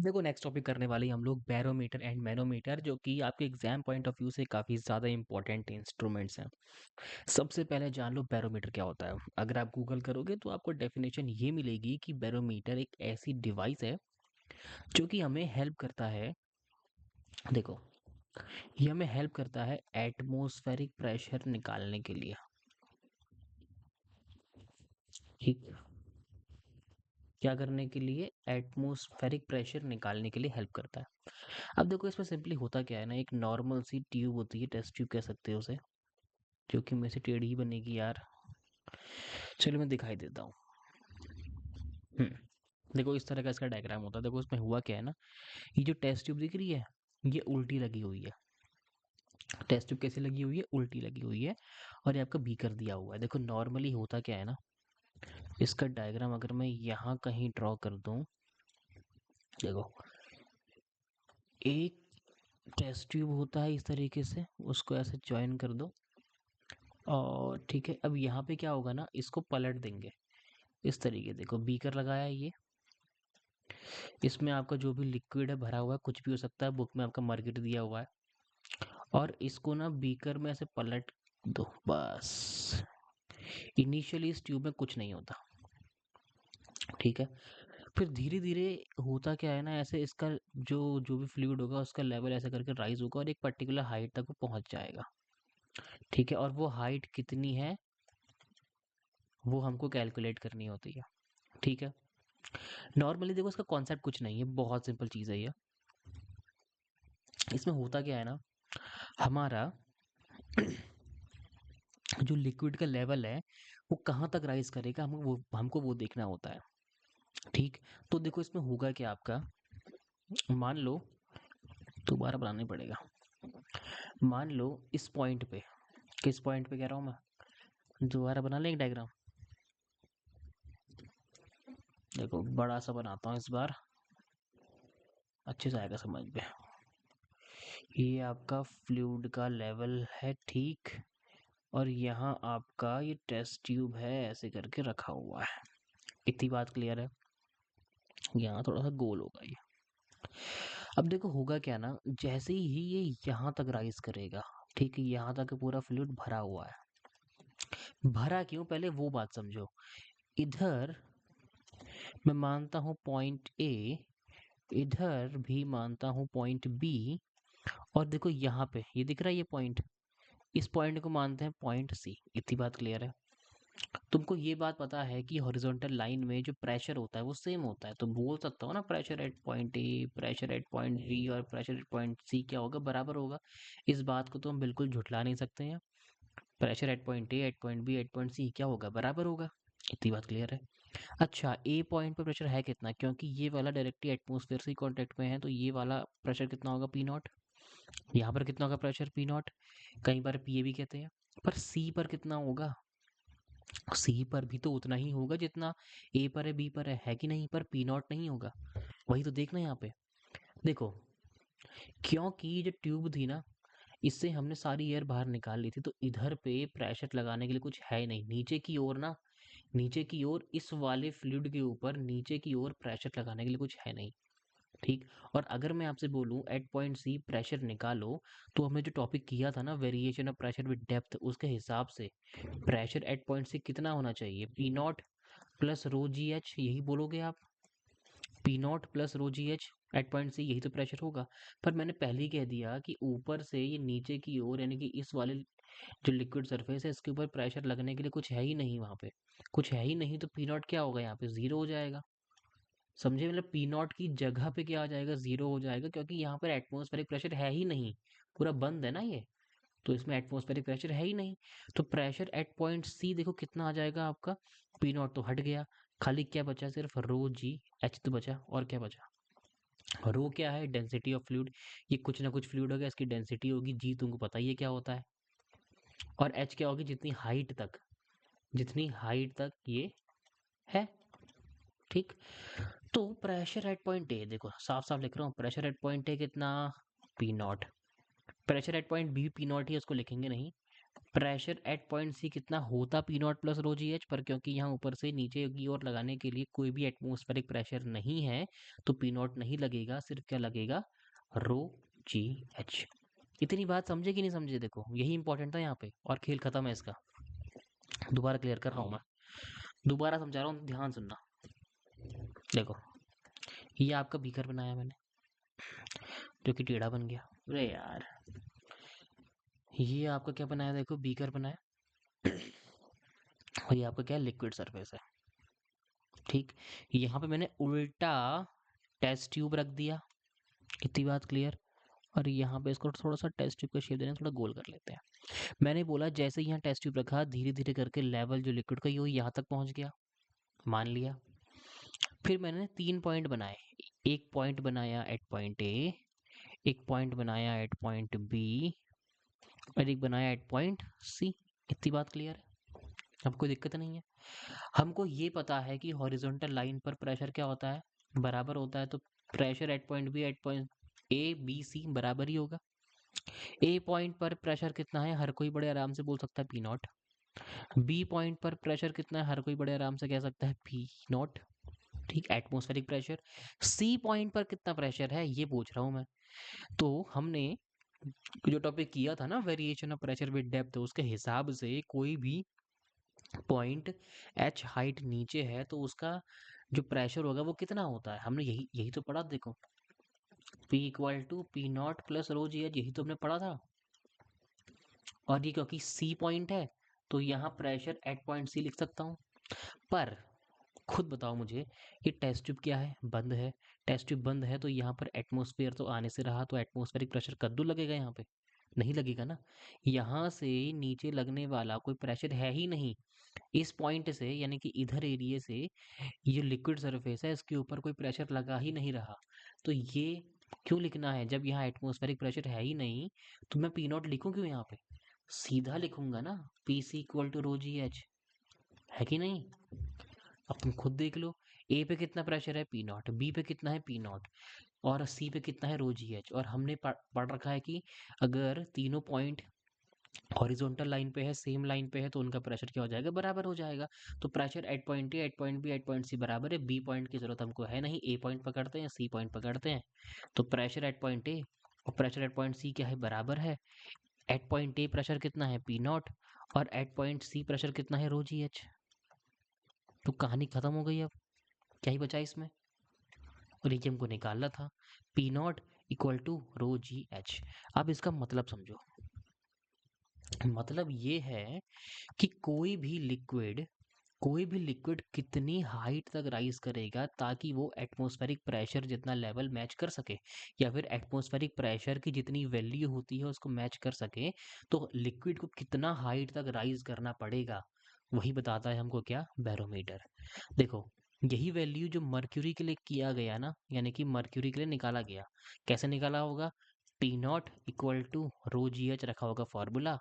देखो next topic करने वाले हम लोग बैरोमीटर एंड मैनोमीटर, जो कि आपके एग्जाम पॉइंट ऑफ व्यू से काफ़ी ज़्यादा इंपॉर्टेंट इंस्ट्रूमेंट्स हैं। सबसे पहले जान लो बैरोमीटर क्या होता है। अगर आप गूगल करोगे तो आपको डेफिनेशन ये मिलेगी कि बैरोमीटर एक ऐसी डिवाइस है जो कि हमें हेल्प करता है। देखो, ये हमें हेल्प करता है एटमॉस्फेरिक प्रेशर निकालने के लिए। ठीक, क्या करने के लिए? एटमॉस्फेरिक प्रेशर निकालने के लिए हेल्प करता है। अब देखो इसमें सिंपली होता क्या है ना, एक नॉर्मल सी ट्यूब होती है, टेस्ट ट्यूब कह सकते हो उसे, जो कि मेरे से टेढ़ी ही बनेगी यार। चलो मैं दिखाई देता हूँ। देखो इस तरह का इसका डायग्राम होता है। देखो इसमें हुआ क्या है ना, ये जो टेस्ट ट्यूब दिख रही है, ये उल्टी लगी हुई है। टेस्ट ट्यूब कैसे लगी हुई है? उल्टी लगी हुई है। और ये आपका बीकर दिया हुआ है। देखो नॉर्मली होता क्या है ना, इसका डायग्राम अगर मैं यहाँ कहीं ड्रॉ कर दूँ, देखो एक टेस्ट ट्यूब होता है इस तरीके से, उसको ऐसे ज्वाइन कर दो। और ठीक है, अब यहाँ पे क्या होगा ना, इसको पलट देंगे इस तरीके। देखो बीकर लगाया है ये, इसमें आपका जो भी लिक्विड है भरा हुआ है, कुछ भी हो सकता है, बुक में आपका मर्गिट दिया हुआ है। और इसको ना बीकर में ऐसे पलट दो बस। इनिशियली इस ट्यूब में कुछ नहीं होता, ठीक है। फिर धीरे धीरे होता क्या है ना, ऐसे इसका जो जो भी फ्लूइड होगा उसका लेवल ऐसे करके राइज होगा और एक पर्टिकुलर हाइट तक वो पहुंच जाएगा। ठीक है, और वो हाइट कितनी है वो हमको कैलकुलेट करनी होती है। ठीक है, नॉर्मली देखो इसका कॉन्सेप्ट कुछ नहीं है, बहुत सिंपल चीज़ है ये। इसमें होता क्या है ना, हमारा जो लिक्विड का लेवल है वो कहाँ तक राइज करेगा, हमको वो देखना होता है। ठीक, तो देखो इसमें होगा क्या आपका, मान लो, दोबारा बनाना पड़ेगा। मान लो इस पॉइंट पे, किस पॉइंट पे कह रहा हूँ मैं, दोबारा बना लें एक डायग्राम। देखो बड़ा सा बनाता हूँ इस बार, अच्छे से आएगा समझ में। ये आपका फ्लूइड का लेवल है, ठीक। और यहाँ आपका ये टेस्ट ट्यूब है, ऐसे करके रखा हुआ है। इतनी बात क्लियर है? यहाँ थोड़ा सा गोल होगा ये। अब देखो होगा क्या ना, जैसे ही ये यहाँ तक राइज करेगा, ठीक है, यहाँ तक पूरा फ्लूइड भरा हुआ है। भरा क्यों, पहले वो बात समझो। इधर मैं मानता हूँ पॉइंट ए, इधर भी मानता हूँ पॉइंट बी, और देखो यहाँ पे ये दिख रहा है ये पॉइंट, इस पॉइंट को मानते हैं पॉइंट सी। इतनी बात क्लियर है? तुमको ये बात पता है कि हॉरिजॉन्टल लाइन में जो प्रेशर होता है वो सेम होता है, तो बोल सकता हो ना pressure at point A, pressure at point B और प्रेशर एट पॉइंट सी क्या होगा, बराबर होगा। इस बात को तो हम बिल्कुल झुठला नहीं सकते हैं। Pressure at point A, at point B, at point C क्या होगा, बराबर होगा। इतनी बात क्लियर है? अच्छा, ए पॉइंट पे प्रेशर है कितना, क्योंकि ये वाला डायरेक्टली एटमॉस्फेयर से कांटेक्ट में है, तो ये वाला प्रेशर कितना होगा, पी नॉट। यहाँ पर कितना होगा प्रेशर, पी नॉट। कई बार पी ए भी कहते हैं। पर सी पर कितना होगा, सी पर भी तो उतना ही होगा जितना ए पर है, बी पर है कि नहीं, पर पी नॉट नहीं होगा। वही तो देखना यहाँ पे। देखो, क्योंकि ये जो ट्यूब थी ना, इससे हमने सारी एयर बाहर निकाल ली थी, तो इधर पे प्रेशर लगाने के लिए कुछ है नहीं। नीचे की ओर ना, नीचे की ओर इस वाले फ्लूइड के ऊपर नीचे की ओर प्रेशर लगाने के लिए कुछ है नहीं। ठीक, और अगर मैं आपसे बोलूं एट पॉइंट सी प्रेशर निकालो, तो हमने जो टॉपिक किया था ना, variation of pressure with depth, उसके हिसाब से प्रेशर एट पॉइंट सी कितना होना चाहिए, पी नॉट प्लस रो जी एच, यही बोलोगे आप। P naught plus rho ji H at point C, यही तो प्रेशर होगा। पर मैंने पहले ही कह दिया कि ऊपर से ये नीचे की ओर, यानी कि इस वाले जो लिक्विड सरफेस है इसके ऊपर प्रेशर लगने के लिए कुछ है ही नहीं, वहां पे कुछ है ही नहीं, तो पी नॉट क्या होगा, यहाँ पे जीरो हो जाएगा। समझे, मतलब पी नॉट की जगह पे क्या आ जाएगा, जीरो हो जाएगा, क्योंकि यहाँ पर एटमॉस्फेरिक प्रेशर है ही नहीं, पूरा बंद है ना ये, तो इसमें एटमॉस्फेरिक प्रेशर है ही नहीं। तो प्रेशर एट पॉइंट सी देखो कितना आ जाएगा आपका, पी नॉट तो हट गया, खाली क्या बचा, सिर्फ रो जी एच तो बचा, और क्या बचा। रो क्या है, डेंसिटी ऑफ फ्लूइड, ये कुछ ना कुछ फ्लूइड होगा, इसकी डेंसिटी होगी, जी तुमको पता ही है क्या होता है। और एच क्या होगी, जितनी हाइट तक, जितनी हाइट तक ये है। ठीक, तो प्रेशर एट पॉइंट ए, देखो साफ साफ लिख रहा हूँ, प्रेशर एट पॉइंट ए कितना, P naught. Pressure at point B P naught ही, उसको लिखेंगे नहीं, प्रेशर एट पॉइंट सी कितना होता पी नॉट प्लस रो जी एच, पर क्योंकि यहाँ ऊपर से नीचे की ओर लगाने के लिए कोई भी एटमॉस्फेरिक प्रेशर नहीं है तो पी नॉट नहीं लगेगा, सिर्फ क्या लगेगा, रो जी एच। इतनी बात समझे कि नहीं समझे? देखो यही इंपॉर्टेंट था यहाँ पे, और खेल खत्म है इसका। दोबारा क्लियर कर रहा हूँ मैं, दोबारा समझा रहा हूँ, ध्यान सुनना। देखो ये आपका बीकर बनाया मैंने, जो कि टेढ़ा बन गया। अरे यार, ये आपका क्या बनाया, देखो बीकर बनाया, और ये आपका क्या है, लिक्विड सरफेस है। ठीक, यहाँ पे मैंने उल्टा टेस्ट ट्यूब रख दिया, इतनी बात क्लियर। और यहाँ पे इसको थोड़ा सा टेस्ट ट्यूब का शेप देना, थोड़ा गोल कर लेते हैं। मैंने बोला जैसे यहाँ टेस्ट ट्यूब रखा, धीरे धीरे करके लेवल जो लिक्विड का ये यहाँ तक पहुँच गया, मान लिया। फिर मैंने 3 पॉइंट बनाए, एक पॉइंट बनाया एट पॉइंट ए, एक पॉइंट बनाया एट पॉइंट बी, और एक बनाया एट पॉइंट सी। इतनी बात क्लियर है, अब कोई दिक्कत नहीं है। हमको ये पता है कि हॉरिजॉन्टल लाइन पर प्रेशर क्या होता है, बराबर होता है, तो pressure at point B at point A B C बराबर ही होगा। ए पॉइंट पर प्रेशर कितना है, हर कोई बड़े आराम से बोल सकता है पी नॉट। बी पॉइंट पर प्रेशर कितना है, हर कोई बड़े आराम से कह सकता है पी नॉट। ठीक, एटमॉस्फेरिक प्रेशर। सी पॉइंट पर कितना प्रेशर है ये पूछ रहा हूँ मैं। तो हमने जो टॉपिक किया था ना, variation of pressure with depth, उसके हिसाब से कोई भी पॉइंट एच हाइट नीचे है तो उसका जो प्रेशर होगा वो कितना होता है, हमने यही यही तो पढ़ा। देखो P equal to P naught plus rho ji H, यही तो हमने पढ़ा था। और ये क्योंकि सी पॉइंट है तो यहाँ प्रेशर एट पॉइंट सी लिख सकता हूँ। पर खुद बताओ मुझे, ये टेस्ट ट्यूब क्या है, बंद है। टेस्ट ट्यूब बंद है तो यहाँ पर एटमॉस्फेयर तो आने से रहा, तो एटमॉस्फेरिक प्रेशर कद्दू लगेगा यहाँ पे, नहीं लगेगा ना। यहाँ से नीचे लगने वाला कोई प्रेशर है ही नहीं। इस पॉइंट से यानी कि इधर एरिया से ये लिक्विड सरफेस है, इसके ऊपर कोई प्रेशर लगा ही नहीं रहा। तो ये क्यों लिखना है, जब यहाँ एटमॉस्फेरिक प्रेशर है ही नहीं तो मैं पी नॉट लिखूं क्यों यहाँ पे, सीधा लिखूंगा ना P C equal to rho ji H, है कि नहीं? अब तुम खुद देख लो, ए पे कितना प्रेशर है पी नॉट, बी पे कितना है पी नॉट, और सी पे कितना है रो जी एच। और हमने पढ़ रखा है कि अगर तीनों पॉइंट हॉरिजॉन्टल लाइन पे है, सेम लाइन पे है, तो उनका प्रेशर क्या हो जाएगा, बराबर हो जाएगा। तो pressure at point A at point B at point C बराबर है। बी पॉइंट की जरूरत हमको है नहीं, ए पॉइंट पकड़ते हैं, सी पॉइंट पकड़ते हैं। तो प्रेशर एट पॉइंट ए और प्रेशर एट पॉइंट सी क्या है, बराबर है। एट पॉइंट ए प्रेशर कितना है पी नॉट, और एट पॉइंट सी प्रेशर कितना है रो जी एच। तो कहानी खत्म हो गई, अब क्या ही बचा इसमें। और ये हमको निकालना था, P naught equal to rho ji H. अब इसका मतलब समझो, मतलब ये है कि कोई भी लिक्विड कितनी हाइट तक राइज करेगा ताकि वो एटमॉस्फेरिक प्रेशर जितना लेवल मैच कर सके, या फिर एटमॉस्फेरिक प्रेशर की जितनी वैल्यू होती है उसको मैच कर सके, तो लिक्विड को कितना हाइट तक राइज करना पड़ेगा, वही बताता है हमको क्या, बैरोमीटर। देखो यही वैल्यू जो मर्क्यूरी के लिए किया गया ना, यानी कि मर्क्यूरी के लिए निकाला गया, कैसे निकाला होगा, P naught equal to rho ji H रखा होगा फॉर्मूला।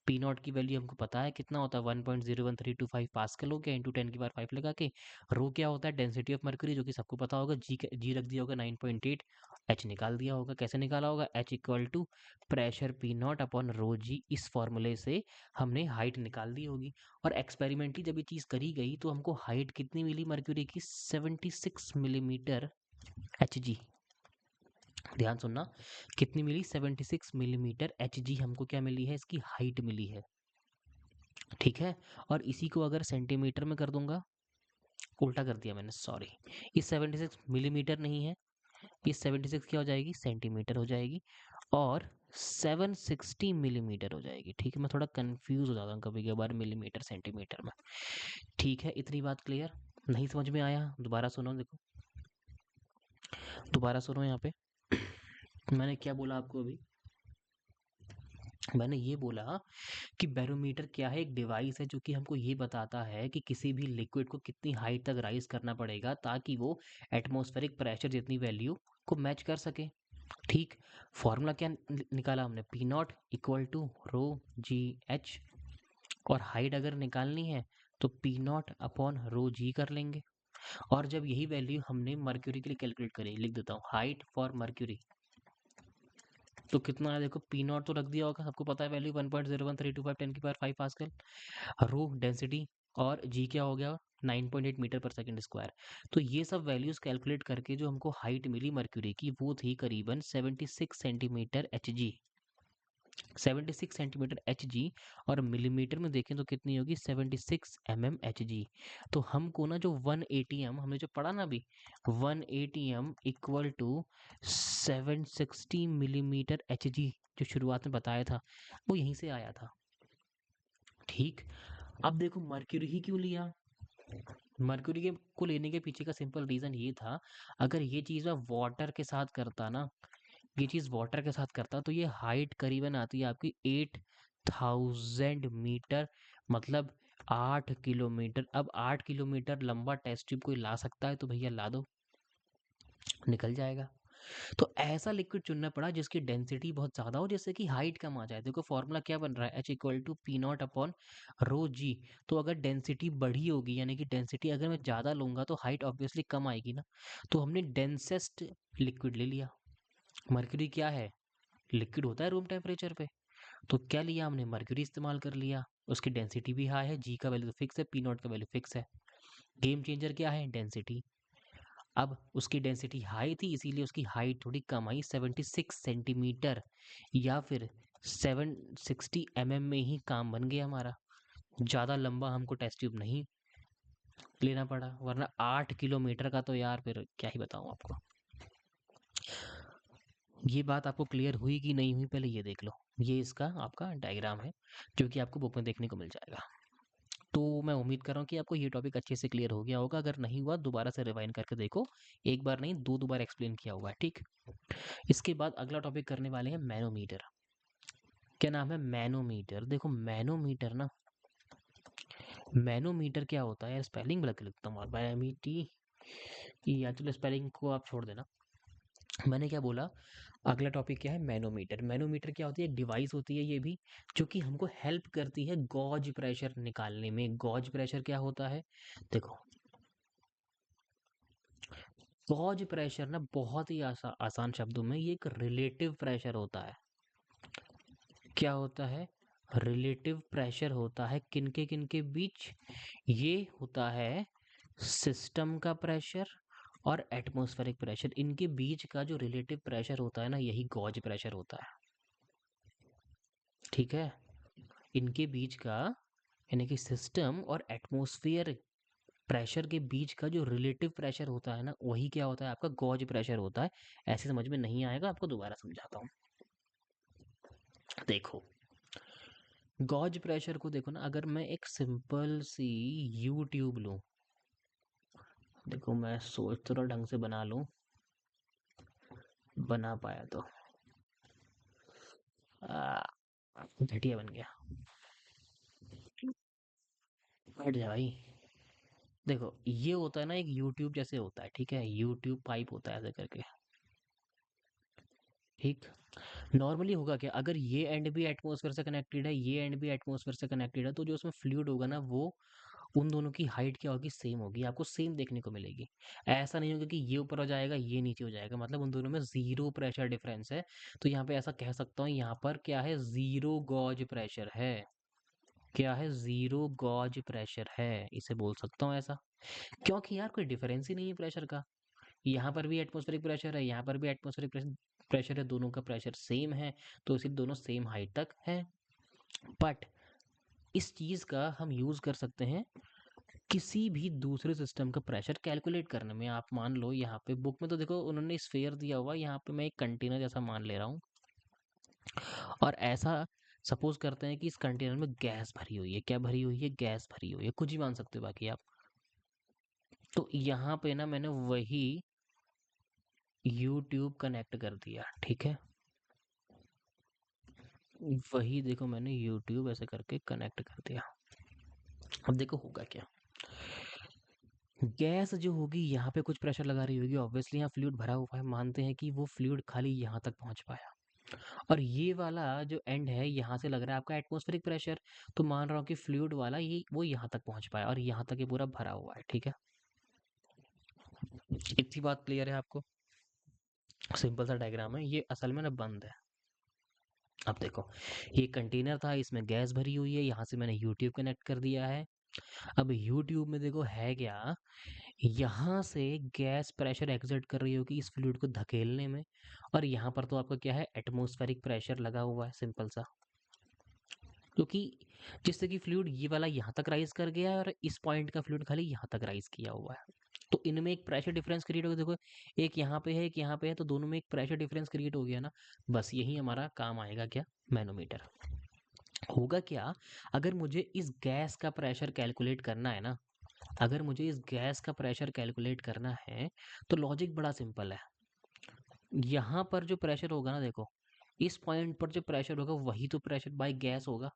पी नॉट की वैल्यू हमको पता है कितना होता है, 1.01325 पास्कल हो गया, इंटू 10⁵ लगा के। रो क्या होता है, डेंसिटी ऑफ मर्क्यूरी, जो कि सबको पता होगा, जी रख दिया होगा 9.8, एच निकाल दिया होगा। कैसे निकाला होगा, H equal to pressure P naught upon rho g, इस फॉर्मूले से हमने हाइट निकाल दी होगी। और एक्सपेरिमेंटली जब ये चीज़ करी गई तो हमको हाइट कितनी मिली मर्क्यूरी की, 76 मिलीमीटर एच जी। ध्यान सुनना, कितनी मिली, 76 मिलीमीटर एच जी हमको क्या मिली है, इसकी हाइट मिली है। ठीक है, और इसी को अगर सेंटीमीटर में कर दूंगा, उल्टा कर दिया मैंने, सॉरी, ये 76 मिलीमीटर नहीं है, ये 76 क्या हो जाएगी, सेंटीमीटर हो जाएगी, और 760 मिलीमीटर हो जाएगी। ठीक है, मैं थोड़ा कंफ्यूज हो जाता हूँ कभी कभार मिलीमीटर सेंटीमीटर में। ठीक है, इतनी बात क्लियर, नहीं समझ में आया दोबारा सुनो, देखो दोबारा सुनो यहाँ पे। मैंने क्या बोला आपको अभी, मैंने ये बोला कि बैरोमीटर क्या है, एक डिवाइस है जो कि हमको ये बताता है कि किसी भी लिक्विड को कितनी हाइट तक राइज करना पड़ेगा ताकि वो एटमॉस्फेरिक प्रेशर जितनी वैल्यू को मैच कर सके। ठीक, फॉर्मूला क्या निकाला हमने, P naught equal to rho ji H, और हाइट अगर निकालनी है तो P naught upon rho G कर लेंगे। और जब यही वैल्यू हमने मर्क्यूरी के लिए कैलकुलेट करी, लिख देता हूँ, हाइट फॉर मर्क्यूरी तो कितना है देखो, पी नॉट तो रख दिया होगा, सबको पता है वैल्यू 1.01325 10 की पावर 5 पास्कल। रो डेंसिटी और जी क्या हो गया, 9.8 मीटर पर सेकंड स्क्वायर। तो ये सब वैल्यूज कैलकुलेट करके जो हमको हाइट मिली मर्क्यूरी की वो थी करीबन 76 centimetre H G, 76 centimetre H G. और मिलीमीटर में देखें तो कितनी होगी, 76 mm एच जी। तो हमको ना जो 180 एम हमने जो पढ़ा ना अभी, 180 M equal to 760 millimetre H G, जो शुरुआत में बताया था वो यहीं से आया था। ठीक, अब देखो मर्क्यूरी ही क्यों लिया। मर्क्यूरी के को लेने के पीछे का सिंपल रीजन ये था, अगर ये चीज मैं वाटर के साथ करता ना, ये चीज वाटर के साथ करता तो ये हाइट करीबन आती है आपकी 8000 मीटर, मतलब 8 किलोमीटर। अब 8 किलोमीटर लंबा टेस्ट ट्यूब कोई ला सकता है तो भैया ला दो, निकल जाएगा। तो ऐसा लिक्विड चुनना पड़ा जिसकी डेंसिटी बहुत ज्यादा हो, जिससे कि हाइट कम आ जाए। देखो फॉर्मूला क्या बन रहा है, H equal to P naught upon rho g. तो अगर डेंसिटी बढ़ी होगी, यानी कि डेंसिटी अगर मैं ज्यादा लूंगा तो हाइट ऑब्वियसली कम आएगी ना। तो हमने डेंसेस्ट लिक्विड ले लिया। मर्क्यूरी क्या है, लिक्विड होता है रूम टेम्परेचर पे। तो क्या लिया हमने, मर्क्यूरी इस्तेमाल कर लिया। उसकी डेंसिटी भी हाई है, जी का वैल्यू तो फिक्स है, पी नॉट का वैल्यू फिक्स है। गेम चेंजर क्या है, डेंसिटी। अब उसकी डेंसिटी हाई थी इसीलिए उसकी हाइट थोड़ी कम आई, 76 सेंटीमीटर या फिर 760 में ही काम बन गया हमारा। ज़्यादा लंबा हमको टेस्ट ट्यूब नहीं लेना पड़ा, वरना 8 किलोमीटर का तो यार फिर क्या ही बताऊं आपको। ये बात आपको क्लियर हुई कि नहीं हुई, पहले ये देख लो। ये इसका आपका डायग्राम है जो कि आपको बुक में देखने को मिल जाएगा। तो मैं उम्मीद कर रहा हूँ कि आपको ये टॉपिक अच्छे से क्लियर हो गया होगा। अगर नहीं हुआ दोबारा से रिवाइंड करके देखो, एक बार नहीं दो बार एक्सप्लेन किया हुआ है, ठीक। इसके बाद अगला टॉपिक करने वाले हैं मैनोमीटर। क्या नाम है, मैनोमीटर। देखो मैनोमीटर ना, मैनोमीटर क्या होता है यार, स्पेलिंग बड़ा लिखता हूँ, मैनोमीटी या, चलो स्पेलिंग को आप छोड़ देना। मैंने क्या बोला, अगला टॉपिक क्या है, मैनोमीटर। मैनोमीटर क्या होती है, एक डिवाइस होती है ये भी, जो कि हमको हेल्प करती है गॉज प्रेशर निकालने में। गॉज प्रेशर क्या होता है, देखो गॉज प्रेशर ना बहुत ही आसान शब्दों में ये एक रिलेटिव प्रेशर होता है। क्या होता है, रिलेटिव प्रेशर होता है किनके किनके बीच, ये होता है सिस्टम का प्रेशर और एटमॉस्फेरिक प्रेशर, इनके बीच का जो रिलेटिव प्रेशर होता है ना, यही गॉज प्रेशर होता है। ठीक है, इनके बीच का, यानी कि सिस्टम और एटमॉस्फेयर प्रेशर के बीच का जो रिलेटिव प्रेशर होता है ना, वही क्या होता है, आपका गॉज प्रेशर होता है। ऐसे समझ में नहीं आएगा, आपको दोबारा समझाता हूँ। देखो गॉज प्रेशर को देखो ना, अगर मैं एक सिंपल सी यू ट्यूब लूँ, देखो मैं सोच तो रहा ढंग से बना लूँ, बना पाया तो घटिया बन गया, हट जा भाई। देखो ये होता है ना, एक यूट्यूब जैसे होता है, ठीक है, यूट्यूब पाइप होता है ऐसे करके, ठीक। नॉर्मली होगा क्या, अगर ये एंड भी एटमॉस्फेयर से कनेक्टेड है, ये एंड भी एटमॉस्फेयर से कनेक्टेड है, तो जो उसमें फ्लूइड होगा ना, वो उन दोनों की हाइट क्या होगी, सेम होगी, आपको सेम देखने को मिलेगी। ऐसा नहीं होगा कि ये ऊपर हो जाएगा ये नीचे हो जाएगा, मतलब उन दोनों में जीरो प्रेशर डिफरेंस है। तो यहाँ पे ऐसा कह सकता हूँ, यहाँ पर क्या है, जीरो गॉज प्रेशर है। क्या है, जीरो गॉज प्रेशर है, इसे बोल सकता हूँ ऐसा। क्योंकि यार कोई डिफरेंस ही नहीं है प्रेशर का। यहाँ पर भी एटमॉस्फेरिक प्रेशर है, यहाँ पर भी एटमॉस्फेरिक प्रेशर प्रेशर है, दोनों का प्रेशर सेम है, तो इसलिए दोनों सेम हाइट तक है। बट इस चीज का हम यूज कर सकते हैं किसी भी दूसरे सिस्टम का प्रेशर कैलकुलेट करने में। आप मान लो यहाँ पे बुक में तो देखो उन्होंने स्फीयर दिया हुआ, यहाँ पे मैं एक कंटेनर जैसा मान ले रहा हूँ, और ऐसा सपोज करते हैं कि इस कंटेनर में गैस भरी हुई है। क्या भरी हुई है, गैस भरी हुई है, कुछ ही मान सकते हो बाकी आप। तो यहाँ पे ना मैंने वही यूट्यूब कनेक्ट कर दिया, ठीक है, वही देखो मैंने यूट्यूब ऐसे करके कनेक्ट कर दिया। अब देखो होगा क्या, गैस जो होगी यहाँ पे कुछ प्रेशर लगा रही होगी, ऑब्वियसली यहाँ फ्लूइड भरा हुआ है, मानते हैं कि वो फ्लूइड खाली यहाँ तक पहुँच पाया। और ये वाला जो एंड है यहाँ से लग रहा है आपका एटमॉस्फेरिक प्रेशर, तो मान रहा हूँ कि फ्लूइड वाला ये वो यहाँ तक पहुँच पाया और यहाँ तक ये पूरा भरा हुआ है, ठीक है। इतनी बात क्लियर है आपको, सिंपल सा डायग्राम है, ये असल में ना बंद है, अब देखो, ये कंटेनर था, इसमें गैस भरी हुई है, यहाँ से मैंने यूट्यूब कनेक्ट कर दिया है। अब यूट्यूब में देखो है क्या, यहाँ से गैस प्रेशर एक्सर्ट कर रही होगी इस फ्लूइड को धकेलने में, और यहाँ पर तो आपका क्या है, एटमॉस्फेरिक प्रेशर लगा हुआ है, सिंपल सा। क्योंकि जिससे कि फ्लूइड ये वाला यहाँ तक राइज कर गया है और इस पॉइंट का फ्लूइड खाली यहाँ तक राइज किया हुआ है, तो इनमें एक प्रेशर डिफरेंस क्रिएट होगा। देखो, एक यहाँ पे है, एक यहाँ पे है, तो दोनों में एक प्रेशर डिफरेंस क्रिएट हो गया ना। बस यही हमारा काम आएगा, क्या, मैनोमीटर। होगा क्या, अगर मुझे इस गैस का प्रेशर कैलकुलेट करना है ना, अगर मुझे इस गैस का प्रेशर कैलकुलेट करना है, तो लॉजिक बड़ा सिंपल है। यहाँ पर जो प्रेशर होगा ना, देखो, इस पॉइंट पर जो प्रेशर होगा वही तो प्रेशर बाय गैस होगा।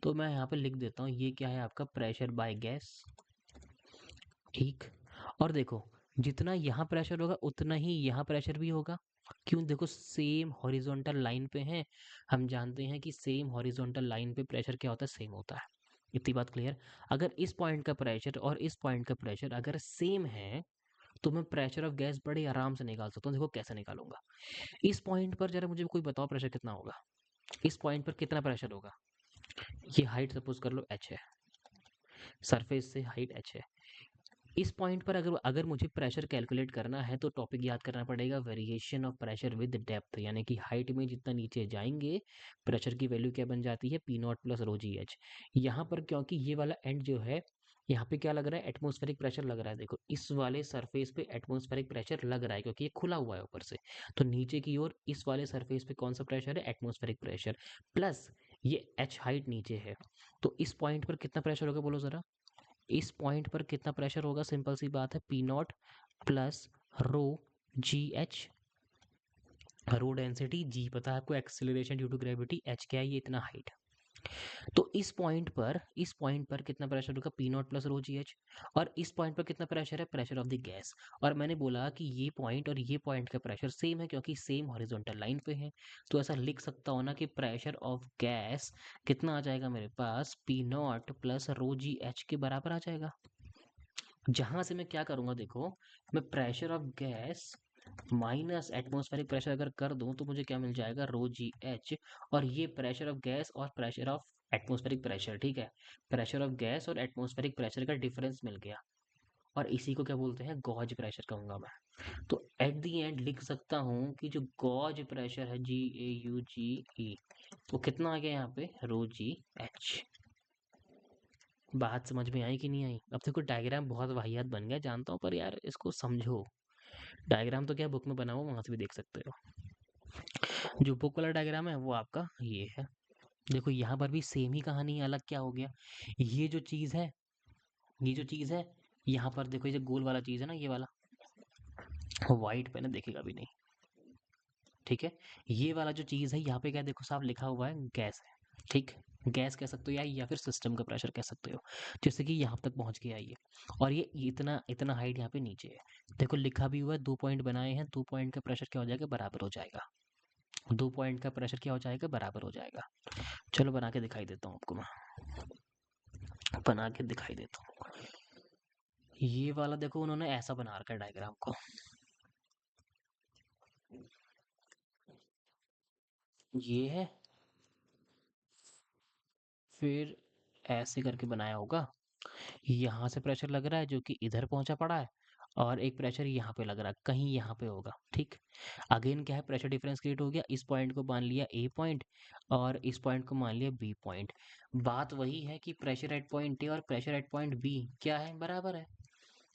तो मैं यहाँ पे लिख देता हूँ, ये क्या है आपका, प्रेशर बाय गैस। ठीक। और देखो, जितना यहाँ प्रेशर होगा उतना ही यहाँ प्रेशर भी होगा। क्यों, देखो सेम हॉरिजॉन्टल लाइन पे हैं। हम जानते हैं कि सेम हॉरिजॉन्टल लाइन पे प्रेशर क्या होता है, सेम होता है। इतनी बात क्लियर। अगर इस पॉइंट का प्रेशर और इस पॉइंट का प्रेशर अगर सेम है, तो मैं प्रेशर ऑफ गैस बड़े आराम से निकाल सकता हूँ। देखो कैसे निकालूंगा, इस पॉइंट पर जरा मुझे कोई बताओ प्रेशर कितना होगा, इस पॉइंट पर कितना प्रेशर होगा। ये हाइट सपोज कर लो h है, सरफेस से हाइट h है। इस पॉइंट पर अगर अगर मुझे प्रेशर कैलकुलेट करना है, तो टॉपिक याद करना पड़ेगा, variation of pressure with depth, यानी कि हाइट में जितना नीचे जाएंगे, प्रेशर की वैल्यू क्या बन जाती है, पी नॉट प्लस रो जी एच। यहाँ पर क्योंकि ये वाला एंड जो है, यहाँ पे क्या लग रहा है, एटमॉस्फेरिक प्रेशर लग रहा है। देखो इस वाले सरफेस पे एटमॉस्फेरिक प्रेशर लग रहा है, क्योंकि ये खुला हुआ है ऊपर से। तो नीचे की ओर इस वाले सरफेस पे कौन सा प्रेशर है, एटमॉस्फेरिक प्रेशर, प्लस ये एच हाइट नीचे है। तो इस पॉइंट पर कितना प्रेशर होगा, बोलो जरा। इस पॉइंट पर कितना प्रेशर होगा, सिंपल सी बात है, पी नॉट प्लस रो जी एच। रो डेंसिटी, जी पता है आपको, acceleration due to gravity, H क्या है, ये इतना हाइट। तो इस पॉइंट पर कितना प्रेशर होगा, पी नॉट प्लस रो जी एच। और इस पॉइंट पर कितना प्रेशर है, प्रेशर ऑफ द गैस। और मैंने बोला कि ये पॉइंट और ये पॉइंट का प्रेशर सेम है, क्योंकि सेम हॉरिजॉन्टल लाइन पे है। तो ऐसा लिख सकता हूँ ना कि प्रेशर ऑफ गैस कितना आ जाएगा मेरे पास, पी नॉट प्लस रो जी एच के बराबर आ जाएगा। जहां से मैं क्या करूंगा, देखो, मैं pressure of gas minus atmospheric pressure अगर कर दूं, तो मुझे क्या मिल जाएगा, रो जी एच। और ये प्रेशर ऑफ गैस और प्रेशर ऑफ एटमॉस्फेरिक प्रेशर, ठीक है, प्रेशर ऑफ गैस और एटमॉस्फेरिक प्रेशर का डिफरेंस मिल गया। और इसी को क्या बोलते हैं, गॉज प्रेशर कहूंगा मैं। तो एट दी एंड लिख सकता हूँ कि जो गॉज प्रेशर है, GAUGE, वो कितना आ गया यहाँ पे, रो जी एच। बात समझ में आई कि नहीं आई। अब देखो डायग्राम बहुत वाहियात बन गया जानता हूँ, पर यार इसको समझो। डायग्राम तो क्या बुक में बना हुआ, वहां से भी देख सकते हो। जो बुक वाला डायग्राम है वो आपका ये है। देखो यहाँ पर भी सेम ही कहानी है, अलग क्या हो गया, ये जो चीज है, ये जो चीज है, यहाँ पर देखो, ये जो गोल वाला चीज है ना, ये वाला, व्हाइट पे ना दिखेगा भी नहीं, ठीक है। ये वाला जो चीज है यहाँ पे क्या, देखो साफ लिखा हुआ है, गैस है, ठीक। गैस कह सकते हो या फिर सिस्टम का प्रेशर कह सकते हो, जैसे कि यहाँ तक पहुंच गया ये। और ये इतना इतना हाइट यहाँ पे नीचे है। देखो लिखा भी हुआ है, 2 पॉइंट बनाए हैं, 2 पॉइंट का प्रेशर क्या हो जाएगा, बराबर हो जाएगा। 2 पॉइंट का प्रेशर क्या हो जाएगा, बराबर हो जाएगा। चलो बना के दिखाई देता हूँ आपको मैं, बना के दिखाई देता हूँ। ये वाला देखो उन्होंने ऐसा बना रखा है डायग्राम को, ये है, फिर ऐसे करके बनाया होगा। यहाँ से प्रेशर लग रहा है जो कि इधर पहुंचा पड़ा है, और एक प्रेशर यहाँ पे लग रहा है, कहीं यहाँ पे होगा, ठीक। अगेन क्या है, प्रेशर डिफरेंस क्रिएट हो गया, इस पॉइंट को मान लिया ए पॉइंट, और इस पॉइंट को मान लिया बी पॉइंट। बात वही है कि प्रेशर एट पॉइंट ए और प्रेशर एट पॉइंट बी क्या है, बराबर है।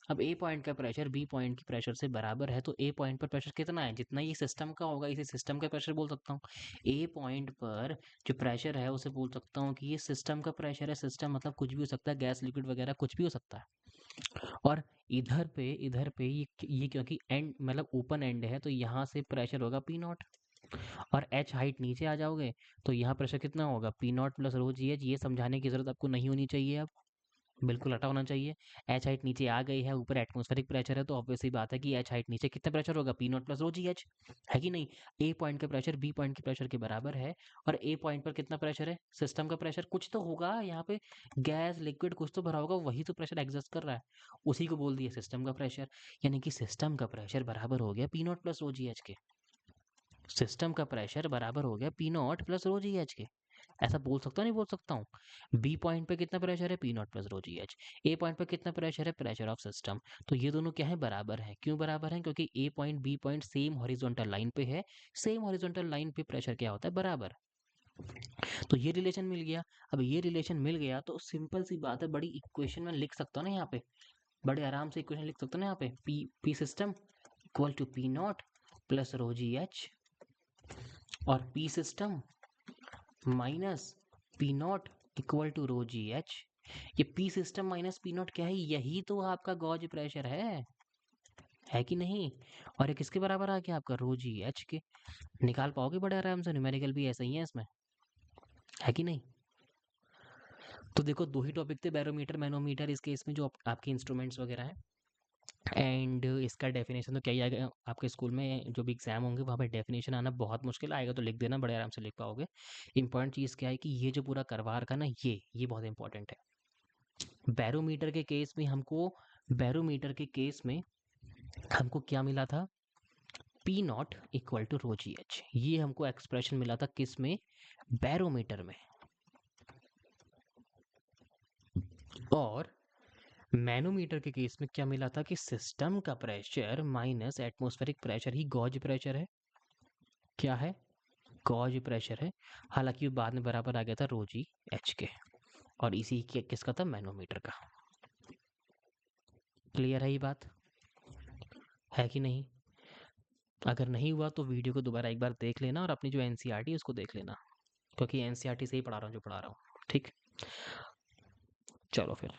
अब ए पॉइंट का प्रेशर बी पॉइंट की प्रेशर से बराबर है, तो ए पॉइंट पर प्रेशर कितना है, जितना ये सिस्टम का होगा, इसे सिस्टम का प्रेशर बोल सकता हूँ। ए पॉइंट पर जो प्रेशर है उसे बोल सकता हूँ कि ये सिस्टम का प्रेशर है। सिस्टम मतलब कुछ भी हो सकता है, गैस, लिक्विड वगैरह कुछ भी हो सकता है। और इधर पे ये क्योंकि एंड मतलब ओपन एंड है, तो यहाँ से प्रेशर होगा पी नॉट। और एच हाइट नीचे आ जाओगे, तो यहाँ प्रेशर कितना होगा, पी नॉट प्लस रो जी एच। ये समझाने की जरूरत आपको नहीं होनी चाहिए अब, बिल्कुल हटा होना चाहिए। एच हाइट नीचे आ गई है, ऊपर एटमॉस्फेरिक प्रेशर है, तो ऑब्वियसली बात है कि एच हाइट नीचे कितना प्रेशर होगा, पी नॉट प्लस रो जी एच, है कि नहीं। ए पॉइंट का प्रेशर बी पॉइंट के प्रेशर के बराबर है। और ए पॉइंट पर कितना प्रेशर है, सिस्टम का प्रेशर, कुछ तो होगा यहाँ पे, गैस लिक्विड कुछ तो भरा होगा, वही तो प्रेशर एग्जिस्ट कर रहा है, उसी को बोल दिया सिस्टम का प्रेशर। यानी कि सिस्टम का प्रेशर बराबर हो गया पी नॉट प्लस रो जी एच के। सिस्टम का प्रेशर बराबर हो गया पी नॉट प्लस रो जी एच के। ऐसा बोल सकता हूँ नहीं बोल सकता हूँ। बी पॉइंट पे कितना प्रेशर है, पी नॉट प्लस रो जी एच। ए पॉइंट पे कितना प्रेशर है, प्रेशर ऑफ सिस्टम। तो ये दोनों क्या है, बराबर है। क्यों बराबर है, क्योंकि A point B point same horizontal line पे है। सेम हॉरिजॉन्टल लाइन पे प्रेशर क्या होता है, बराबर। तो ये रिलेशन मिल गया। अब ये रिलेशन मिल गया तो सिंपल सी बात है, बड़ी इक्वेशन में लिख सकता हूँ ना यहाँ पे, बड़े आराम से इक्वेशन लिख सकते हो ना यहाँ पे, P system equal to P naught plus rho ji H, और P system minus P naught equal to rho ji H. ये P system minus P naught क्या है, यही तो आपका गॉज प्रेशर है कि नहीं। और ये किसके बराबर आ गया आपका, रो जी एच के। निकाल पाओगे बड़े आराम से, न्यूमेरिकल भी ऐसा ही है इसमें, है कि नहीं। तो देखो दो ही टॉपिक थे, बैरोमीटर मैनोमीटर, इस केस में जो आपके इंस्ट्रूमेंट्स वगैरह हैं। एंड इसका डेफिनेशन तो क्या ही आएगा आपके स्कूल में, जो भी एग्जाम होंगे वहाँ पे डेफिनेशन आना बहुत मुश्किल आएगा, तो लिख देना, बड़े आराम से लिख पाओगे। इंपॉर्टेंट चीज़ क्या है कि ये जो पूरा करवा रखा ना, ये बहुत इंपॉर्टेंट है। बैरोमीटर के केस में हमको, बैरोमीटर के केस में हमको क्या मिला था, P naught equal to rho ji H. ये हमको एक्सप्रेशन मिला था किस में, बैरोमीटर में। और मैनोमीटर के केस में क्या मिला था कि सिस्टम का प्रेशर माइनस एटमॉस्फेरिक प्रेशर ही गॉज प्रेशर है। क्या है, गॉज प्रेशर है। हालांकि बाद में बराबर आ गया था रो जी एच के, और इसी के किसका था, मैनोमीटर का। क्लियर है ये बात, है कि नहीं। अगर नहीं हुआ तो वीडियो को दोबारा एक बार देख लेना, और अपनी जो एनसीईआरटी है उसको देख लेना, क्योंकि एनसीईआरटी से ही पढ़ा रहा हूँ जो पढ़ा रहा हूँ। ठीक, चलो फिर।